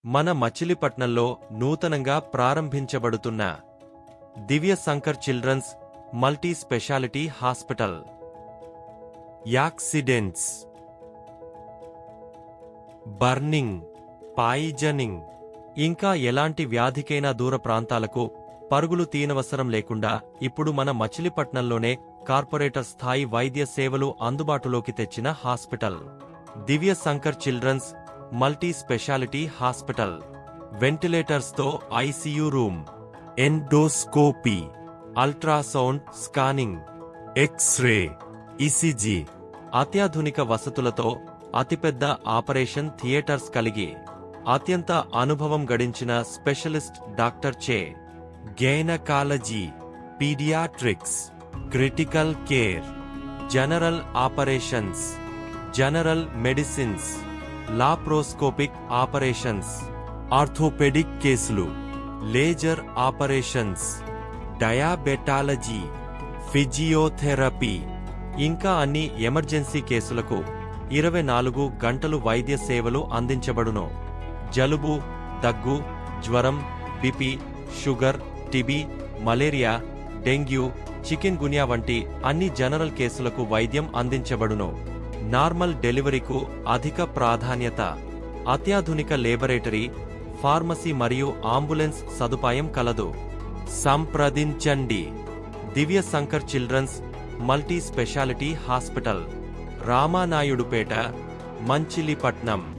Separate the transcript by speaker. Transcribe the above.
Speaker 1: మన మచిలీపట్నంలో నూతనంగా ప్రారంభించబడుతున్న Divya Shankar children's multi speciality hospital. Accidents, burning, poisoning ఇంకా ఎలాంటి వ్యాధికైనా దూర ప్రాంతాలకు పరుగులు తీయనవసరం లేకుండా ఇప్పుడు మన మచిలీపట్నంలోనే కార్పొరేటర్ స్థాయి వైద్య సేవలు అందుబాటులోకి తెచ్చిన hospital Divya Shankar children's multi speciality hospital. వెంటిలేటర్స్తో ICU room, endoscopy, ultrasound scanning, X-ray, ECG, అత్యాధునిక వసతులతో అతిపెద్ద ఆపరేషన్ థియేటర్స్ కలిగి అత్యంత అనుభవం గడించిన స్పెషలిస్ట్ డాక్టర్ చే gynaecology, paediatrics, critical care, general operations, general medicines, laparoscopic operations, orthopaedic కేసులు, లేజర్ ఆపరేషన్స్, డయాబెటాలజీ, ఫిజియోథెరపీ ఇంకా అన్ని ఎమర్జెన్సీ కేసులకు 24 గంటలు వైద్య సేవలు అందించబడును. జలుబు, దగ్గు, జ్వరం, BP, sugar, TB, malaria, dengue, chikungunya వంటి అన్ని జనరల్ కేసులకు వైద్యం అందించబడును. నార్మల్ డెలివరీకు అధిక ప్రాధాన్యత. అత్యాధునిక లేబొరేటరీ, ఫార్మసీ మరియు అంబులెన్స్ సదుపాయం కలదు. సంప్రదించండి. Divya Shankar children's multi speciality hospital, Ramanaidupeta, Machilipatnam.